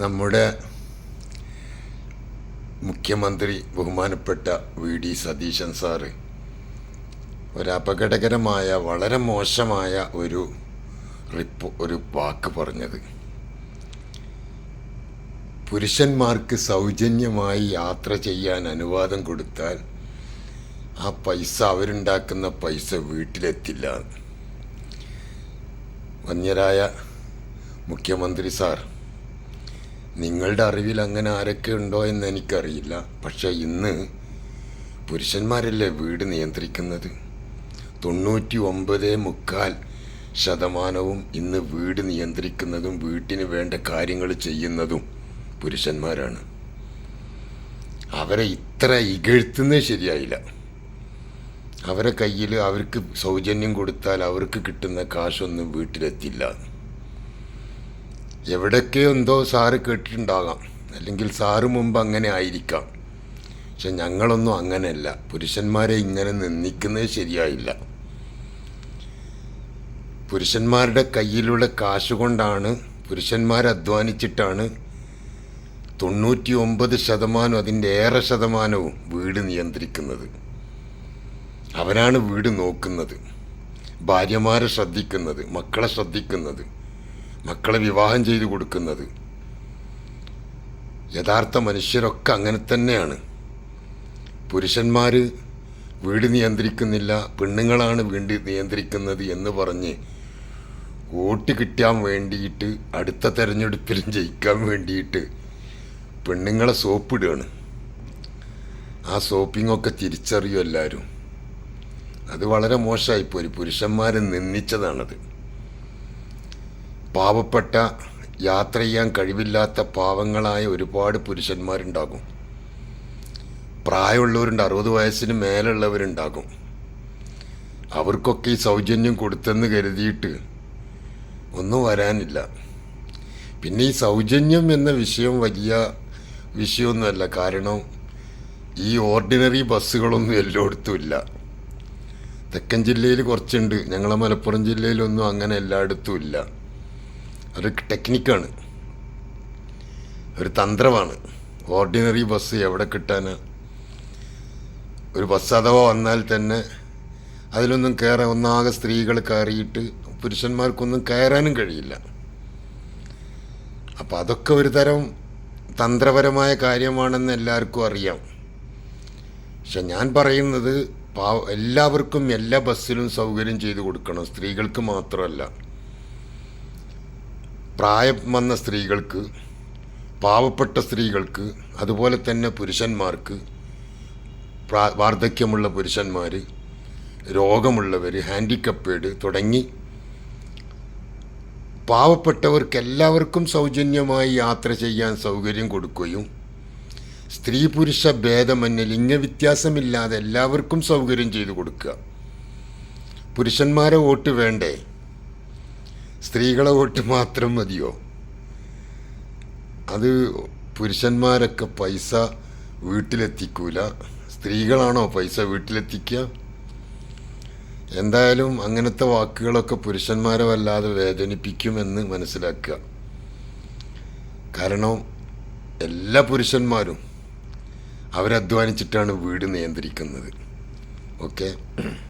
നമ്മുടെ മുഖ്യമന്ത്രി ബഹുമാനപ്പെട്ട വി.ഡി. സതീശൻ സാറ് ഒരപകടകരമായ വളരെ മോശമായ ഒരു വാക്ക് പറഞ്ഞത്, പുരുഷന്മാർക്ക് സൗജന്യമായി യാത്ര ചെയ്യാൻ അനുവാദം കൊടുത്താൽ ആ പൈസ, അവരുണ്ടാക്കുന്ന പൈസ വീട്ടിലെത്തില്ല. വന്യരായ മുഖ്യമന്ത്രി സാർ, നിങ്ങളുടെ അറിവിൽ അങ്ങനെ ആരൊക്കെ ഉണ്ടോ എന്ന് എനിക്കറിയില്ല. പക്ഷേ ഇന്ന് പുരുഷന്മാരല്ലേ വീട് നിയന്ത്രിക്കുന്നത്. 99.4% ഇന്ന് വീട് നിയന്ത്രിക്കുന്നതും വീട്ടിന് വേണ്ട കാര്യങ്ങൾ ചെയ്യുന്നതും പുരുഷന്മാരാണ്. അവരെ ഇത്ര ഇകഴ്ത്തുന്നത് ശരിയായില്ല. അവരെ കയ്യിൽ അവർക്ക് സൗജന്യം കൊടുത്താൽ അവർക്ക് കിട്ടുന്ന കാശൊന്നും വീട്ടിലെത്തില്ല. എവിടൊക്കെ എന്തോ സാറ് കേട്ടിട്ടുണ്ടാകാം, അല്ലെങ്കിൽ സാറ് മുമ്പ് അങ്ങനെ ആയിരിക്കാം. പക്ഷെ ഞങ്ങളൊന്നും അങ്ങനെയല്ല. പുരുഷന്മാരെ ഇങ്ങനെ നിന്ദിക്കുന്നത് ശരിയായില്ല. പുരുഷന്മാരുടെ കയ്യിലുള്ള കാശ് കൊണ്ടാണ്, പുരുഷന്മാരധ്വാനിച്ചിട്ടാണ് 99% അതിൻ്റെ ഏറെ ശതമാനവും വീട് നിയന്ത്രിക്കുന്നത്. അവരാണ് വീട് നോക്കുന്നത്, ഭാര്യമാരെ ശ്രദ്ധിക്കുന്നത്, മക്കളെ ശ്രദ്ധിക്കുന്നത്, മക്കളെ വിവാഹം ചെയ്തു കൊടുക്കുന്നത്. യഥാർത്ഥ മനുഷ്യരൊക്കെ അങ്ങനെ തന്നെയാണ്. പുരുഷന്മാർ വീട് നിയന്ത്രിക്കുന്നില്ല, പെണ്ണുങ്ങളാണ് വീട് നിയന്ത്രിക്കുന്നത് എന്ന് പറഞ്ഞ് വോട്ട് കിട്ടാൻ വേണ്ടിയിട്ട്, അടുത്ത തെരഞ്ഞെടുപ്പിലും ജയിക്കാൻ വേണ്ടിയിട്ട് പെണ്ണുങ്ങളെ സോപ്പിടുകയാണ്. ആ സോപ്പിങ്ങൊക്കെ തിരിച്ചറിയും എല്ലാവരും. അത് വളരെ മോശമായിപ്പോയി. പുരുഷന്മാരെ നിന്ദിച്ചതാണത്. പാവപ്പെട്ട, യാത്ര ചെയ്യാൻ കഴിവില്ലാത്ത പാവങ്ങളായ ഒരുപാട് പുരുഷന്മാരുണ്ടാകും. പ്രായമുള്ളവരുണ്ട്, 60 വയസ്സിന് മേലുള്ളവരുണ്ടാകും. അവർക്കൊക്കെ ഈ സൗജന്യം കൊടുത്തെന്ന് കരുതിയിട്ട് ഒന്നും വരാനില്ല. പിന്നെ ഈ സൗജന്യം എന്ന വിഷയം വലിയ വിഷയമൊന്നുമല്ല. കാരണം ഈ ഓർഡിനറി ബസ്സുകളൊന്നും എല്ലായിടത്തും ഇല്ല. തെക്കൻ ജില്ലയിൽ കുറച്ചുണ്ട്, ഞങ്ങളെ മലപ്പുറം ജില്ലയിലൊന്നും അങ്ങനെ എല്ലായിടത്തും ഇല്ല. ഒരു ടെക്നിക്കാണ്, ഒരു തന്ത്രമാണ്. ഓർഡിനറി ബസ് എവിടെ കിട്ടാനാ? ഒരു ബസ് അഥവാ വന്നാൽ തന്നെ അതിലൊന്നും കയറാൻ, ഒന്നാകെ സ്ത്രീകൾ കയറിയിട്ട് പുരുഷന്മാർക്കൊന്നും കയറാനും കഴിയില്ല. അപ്പം അതൊക്കെ ഒരു തരം തന്ത്രപരമായ കാര്യമാണെന്ന് എല്ലാവർക്കും അറിയാം. പക്ഷെ ഞാൻ പറയുന്നത്, എല്ലാവർക്കും എല്ലാ ബസ്സിലും സൗകര്യം ചെയ്തു കൊടുക്കണം. സ്ത്രീകൾക്ക് മാത്രമല്ല, പ്രായം വന്ന സ്ത്രീകൾക്ക്, പാവപ്പെട്ട സ്ത്രീകൾക്ക്, അതുപോലെ തന്നെ പുരുഷന്മാർക്ക്, വാർദ്ധക്യമുള്ള പുരുഷന്മാർ, രോഗമുള്ളവർ, ഹാൻഡിക്കപ്പേഡ് തുടങ്ങി പാവപ്പെട്ടവർക്ക് എല്ലാവർക്കും സൗജന്യമായി യാത്ര ചെയ്യാൻ സൗകര്യം കൊടുക്കുകയും, സ്ത്രീ പുരുഷ ഭേദമന്യേ ലിംഗവ്യത്യാസമില്ലാതെ എല്ലാവർക്കും സൗകര്യം ചെയ്തു കൊടുക്കുക. പുരുഷന്മാരെ വോട്ട് വേണ്ടേ? സ്ത്രീകളെ വോട്ട് മാത്രം മതിയോ? അത് പുരുഷന്മാരൊക്കെ പൈസ വീട്ടിലെത്തിക്കൂല, സ്ത്രീകളാണോ പൈസ വീട്ടിലെത്തിക്കുക? എന്തായാലും അങ്ങനത്തെ വാക്കുകളൊക്കെ പുരുഷന്മാരെ വല്ലാതെ വേദനിപ്പിക്കുമെന്ന് മനസ്സിലാക്കുക. കാരണം എല്ലാ പുരുഷന്മാരും അവരധ്വാനിച്ചിട്ടാണ് വീട് നിയന്ത്രിക്കുന്നത്. ഓക്കെ.